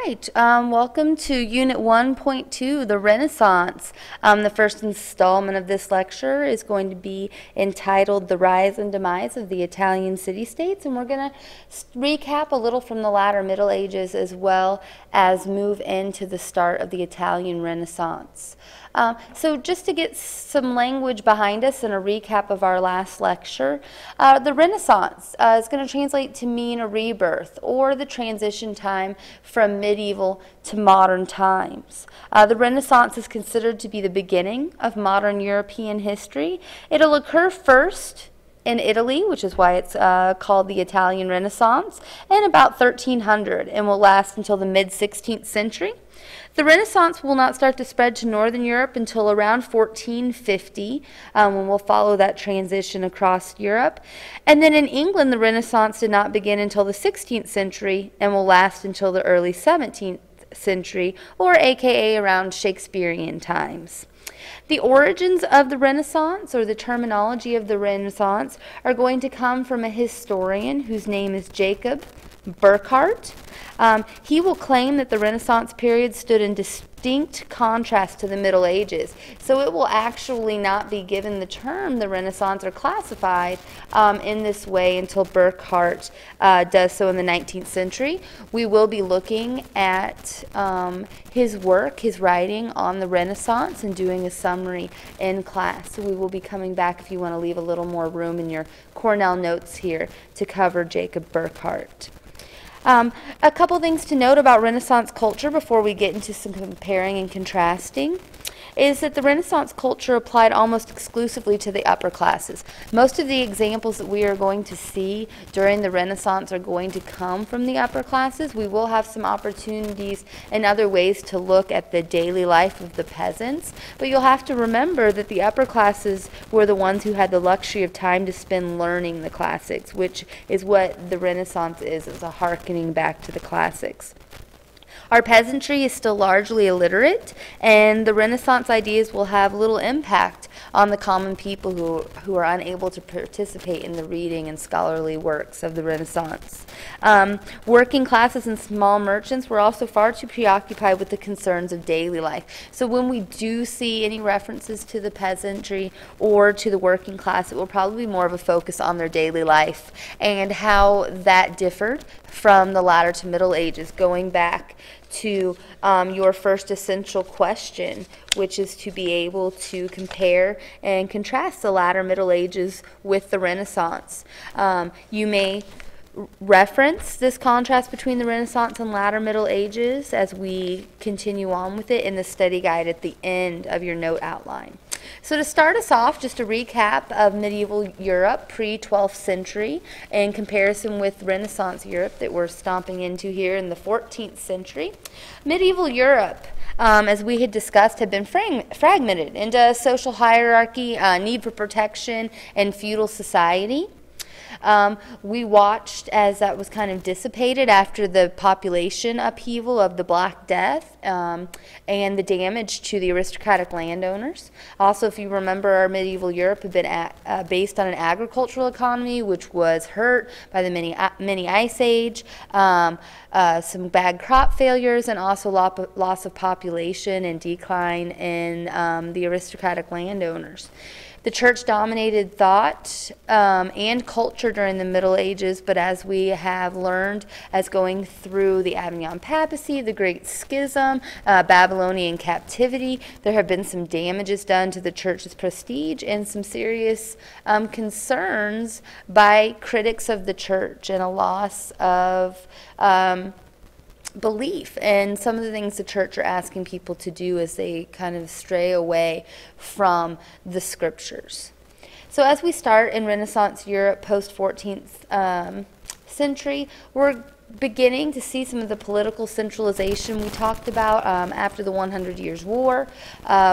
right, welcome to Unit 1.2, the Renaissance. The first installment of this lecture is going to be entitled The Rise and Demise of the Italian City-States, and we're going to recap a little from the latter Middle Ages as well as move into the start of the Italian Renaissance. So just to get some language behind us and a recap of our last lecture, the Renaissance is going to translate to mean a rebirth or the transition time from medieval to modern times. The Renaissance is considered to be the beginning of modern European history. It'll occur first in Italy, which is why it's called the Italian Renaissance, in about 1300 and will last until the mid-16th century. The Renaissance will not start to spread to Northern Europe until around 1450, when we'll follow that transition across Europe. And then in England, the Renaissance did not begin until the 16th century and will last until the early 17th century, or aka around Shakespearean times. The origins of the Renaissance, or the terminology of the Renaissance, are going to come from a historian whose name is Jacob Burckhardt. He will claim that the Renaissance period stood in distinct contrast to the Middle Ages. So it will actually not be given the term the Renaissance or classified in this way until Burckhardt does so in the 19th century. We will be looking at his work, his writing on the Renaissance, and doing a summary in class. So we will be coming back if you want to leave a little more room in your Cornell notes here to cover Jacob Burckhardt. A couple things to note about Renaissance culture before we get into some comparing and contrasting is that the Renaissance culture applied almost exclusively to the upper classes. Most of the examples that we are going to see during the Renaissance are going to come from the upper classes. We will have some opportunities and other ways to look at the daily life of the peasants, but you'll have to remember that the upper classes were the ones who had the luxury of time to spend learning the classics, which is what the Renaissance is a hearkening back to the classics. Our peasantry is still largely illiterate, and the Renaissance ideas will have little impact on the common people who are unable to participate in the reading and scholarly works of the Renaissance. Working classes and small merchants were also far too preoccupied with the concerns of daily life. So when we do see any references to the peasantry or to the working class, it will probably be more of a focus on their daily life and how that differed from the latter to Middle Ages, going back to your first essential question, which is to be able to compare and contrast the latter Middle Ages with the Renaissance. You may reference this contrast between the Renaissance and latter Middle Ages as we continue on with it in the study guide at the end of your note outline. So to start us off, just a recap of medieval Europe pre-12th century in comparison with Renaissance Europe that we're stomping into here in the 14th century. Medieval Europe, as we had discussed, had been fragmented into social hierarchy, need for protection, and feudal society. We watched as that was kind of dissipated after the population upheaval of the Black Death and the damage to the aristocratic landowners. Also, if you remember, our medieval Europe had been based on an agricultural economy, which was hurt by the mini ice age, some bad crop failures, and also loss of population and decline in the aristocratic landowners. The church dominated thought and culture during the Middle Ages, but as we have learned as going through the Avignon Papacy, the Great Schism, Babylonian captivity, there have been some damages done to the church's prestige and some serious concerns by critics of the church and a loss of belief and some of the things the church are asking people to do as they kind of stray away from the scriptures. So as we start in Renaissance Europe post 14th century, we're beginning to see some of the political centralization we talked about after the 100 Years' War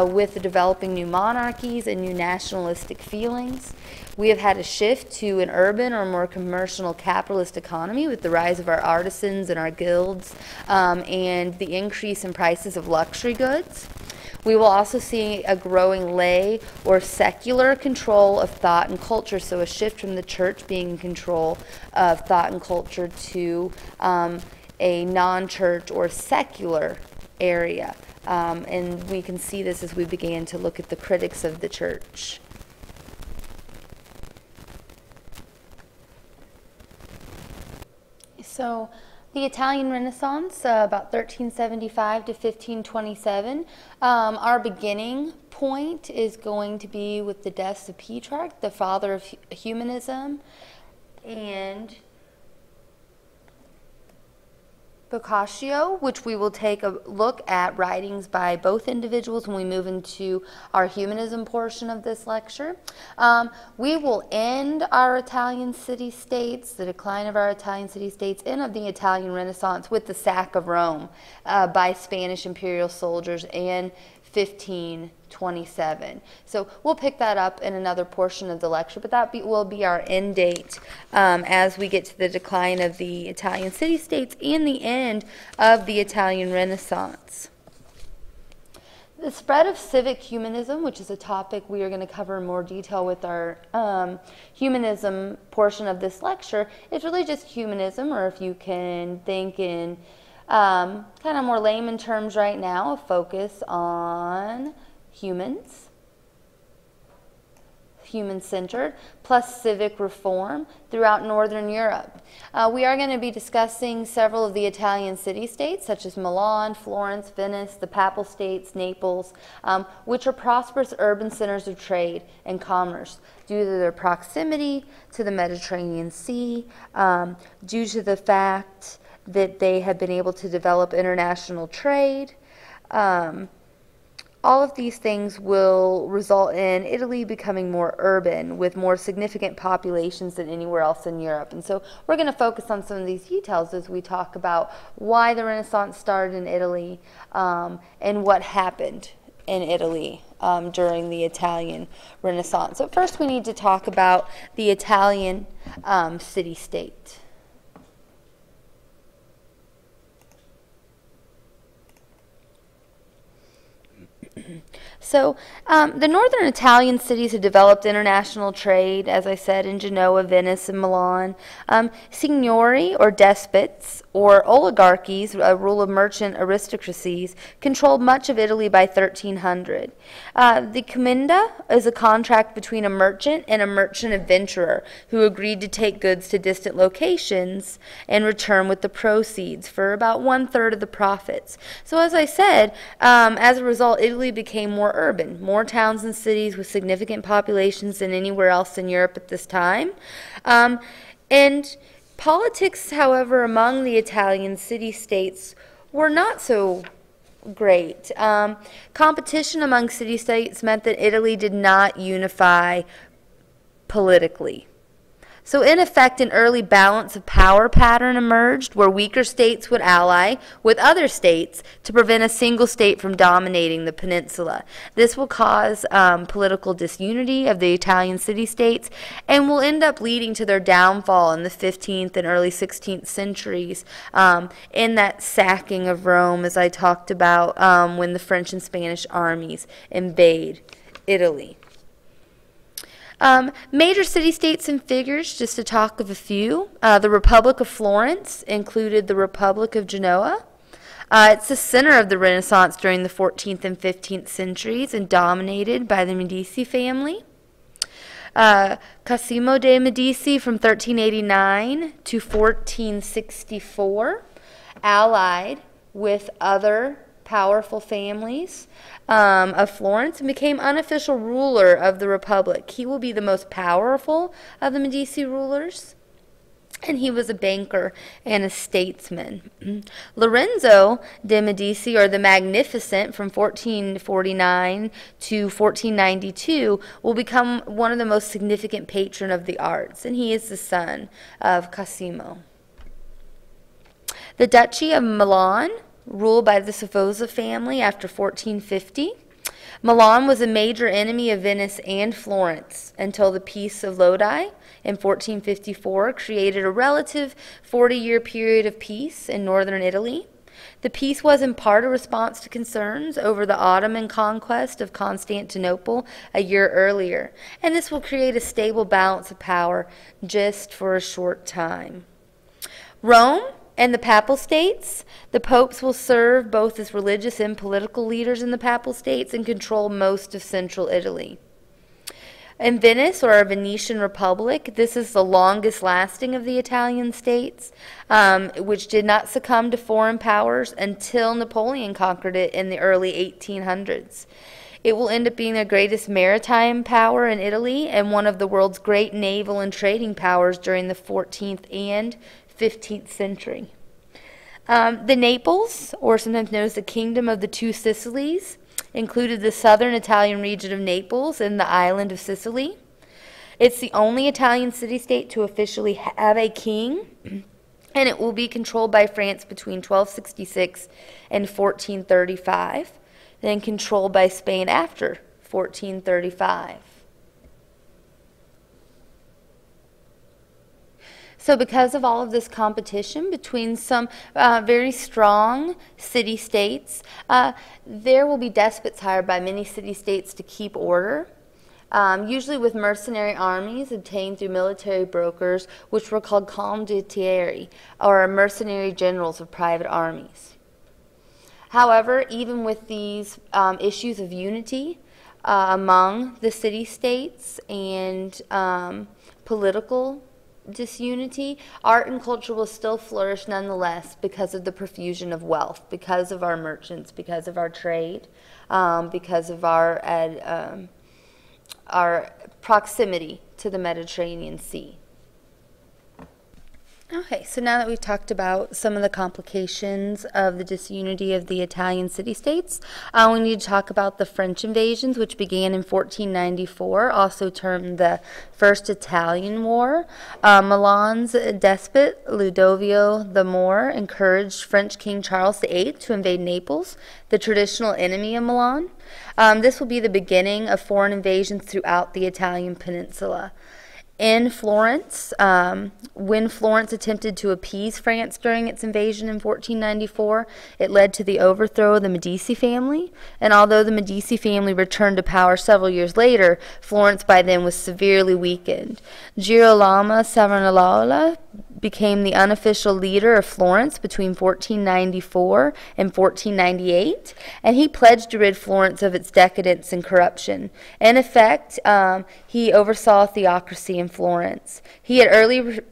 with the developing new monarchies and new nationalistic feelings. We have had a shift to an urban or more commercial capitalist economy with the rise of our artisans and our guilds and the increase in prices of luxury goods. We will also see a growing lay or secular control of thought and culture, so a shift from the church being in control of thought and culture to a non-church or secular area. And we can see this as we began to look at the critics of the church. So the Italian Renaissance, about 1375 to 1527, our beginning point is going to be with the deaths of Petrarch, the father of humanism, and Boccaccio, which we will take a look at writings by both individuals when we move into our humanism portion of this lecture. We will end our Italian city-states, the decline of our Italian city-states, and of the Italian Renaissance with the sack of Rome by Spanish imperial soldiers in 1527. So we'll pick that up in another portion of the lecture, but that will be our end date as we get to the decline of the Italian city-states and the end of the Italian Renaissance. The spread of civic humanism, which is a topic we are going to cover in more detail with our humanism portion of this lecture, is really just humanism, or if you can think in kind of more layman terms right now, a focus on humans, human-centered, plus civic reform throughout Northern Europe. We are going to be discussing several of the Italian city-states, such as Milan, Florence, Venice, the Papal States, Naples, which are prosperous urban centers of trade and commerce due to their proximity to the Mediterranean Sea, due to the fact that they have been able to develop international trade. All of these things will result in Italy becoming more urban with more significant populations than anywhere else in Europe. And so we're going to focus on some of these details as we talk about why the Renaissance started in Italy and what happened in Italy during the Italian Renaissance. So first we need to talk about the Italian city-state. So the northern Italian cities have developed international trade, as I said, in Genoa, Venice, and Milan. Signori, or despots, or oligarchies, a rule of merchant aristocracies, controlled much of Italy by 1300. The commenda is a contract between a merchant and a merchant adventurer who agreed to take goods to distant locations and return with the proceeds for about 1/3 of the profits. So as I said, as a result, Italy became more urban, more towns and cities with significant populations than anywhere else in Europe at this time. And politics, however, among the Italian city-states were not so great. Competition among city-states meant that Italy did not unify politically. So in effect, an early balance of power pattern emerged where weaker states would ally with other states to prevent a single state from dominating the peninsula. This will cause political disunity of the Italian city-states and will end up leading to their downfall in the 15th and early 16th centuries in that sacking of Rome, as I talked about, when the French and Spanish armies invade Italy. Major city-states and figures, just to talk of a few. The Republic of Florence included the Republic of Genoa. It's the center of the Renaissance during the 14th and 15th centuries and dominated by the Medici family. Cosimo de' Medici from 1389 to 1464, allied with other powerful families of Florence and became unofficial ruler of the Republic. He will be the most powerful of the Medici rulers, and he was a banker and a statesman. Lorenzo de' Medici, or the Magnificent, from 1449 to 1492, will become one of the most significant patron of the arts, and he is the son of Cosimo. The Duchy of Milan, ruled by the Sforza family after 1450. Milan was a major enemy of Venice and Florence until the Peace of Lodi in 1454 created a relative 40-year period of peace in northern Italy. The peace was in part a response to concerns over the Ottoman conquest of Constantinople a year earlier, and this will create a stable balance of power just for a short time. Rome And the Papal States, the popes will serve both as religious and political leaders in the Papal States and control most of central Italy. In Venice, or our Venetian Republic, this is the longest lasting of the Italian states, which did not succumb to foreign powers until Napoleon conquered it in the early 1800s. It will end up being the greatest maritime power in Italy and one of the world's great naval and trading powers during the 14th and 15th century. The Naples, or sometimes known as the Kingdom of the Two Sicilies, included the southern Italian region of Naples and the island of Sicily. It's the only Italian city-state to officially have a king, and it will be controlled by France between 1266 and 1435, then controlled by Spain after 1435. So because of all of this competition between some very strong city-states, there will be despots hired by many city-states to keep order, usually with mercenary armies obtained through military brokers, which were called condottieri, or mercenary generals of private armies. However, even with these issues of unity among the city-states and political disunity, art and culture will still flourish nonetheless because of the profusion of wealth, because of our merchants, because of our trade, because of our proximity to the Mediterranean Sea. Okay, so now that we've talked about some of the complications of the disunity of the Italian city-states, we need to talk about the French invasions, which began in 1494, also termed the First Italian War. Milan's despot, Ludovico the Moor, encouraged French King Charles VIII to invade Naples, the traditional enemy of Milan. This will be the beginning of foreign invasions throughout the Italian peninsula. In Florence, when Florence attempted to appease France during its invasion in 1494, it led to the overthrow of the Medici family, and although the Medici family returned to power several years later, Florence by then was severely weakened. Girolamo Savonarola became the unofficial leader of Florence between 1494 and 1498, and he pledged to rid Florence of its decadence and corruption. In effect, he oversaw theocracy in Florence. He had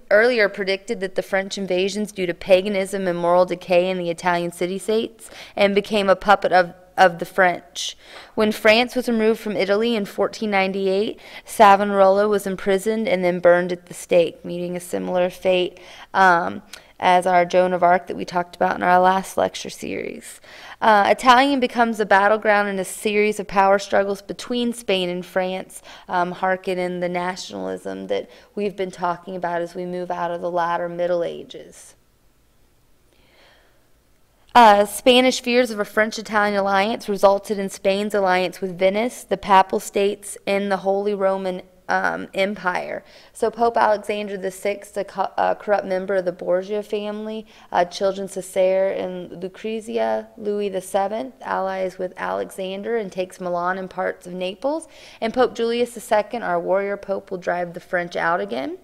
earlier predicted that the French invasions due to paganism and moral decay in the Italian city-states and became a puppet of the French. When France was removed from Italy in 1498, Savonarola was imprisoned and then burned at the stake, meeting a similar fate as our Joan of Arc that we talked about in our last lecture series. Italian becomes a battleground in a series of power struggles between Spain and France, hearkening the nationalism that we've been talking about as we move out of the latter Middle Ages. Spanish fears of a French-Italian alliance resulted in Spain's alliance with Venice, the Papal States, and the Holy Roman Empire. So Pope Alexander VI, a corrupt member of the Borgia family, children Cesare and Lucrezia, Louis VII, allies with Alexander and takes Milan and parts of Naples, and Pope Julius II, our warrior pope, will drive the French out again.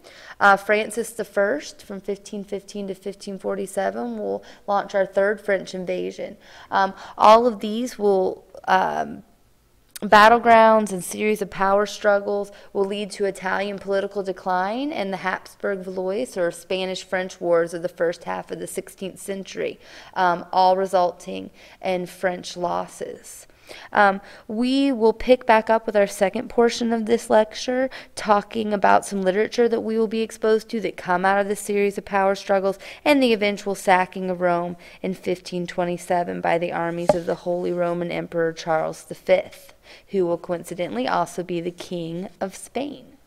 Francis I, from 1515 to 1547, will launch our third French invasion. All of these will battlegrounds and series of power struggles will lead to Italian political decline and the Habsburg-Valois, or Spanish-French wars of the first half of the 16th century, all resulting in French losses. We will pick back up with our second portion of this lecture, talking about some literature that we will be exposed to that come out of this series of power struggles and the eventual sacking of Rome in 1527 by the armies of the Holy Roman Emperor Charles V, who will coincidentally also be the King of Spain.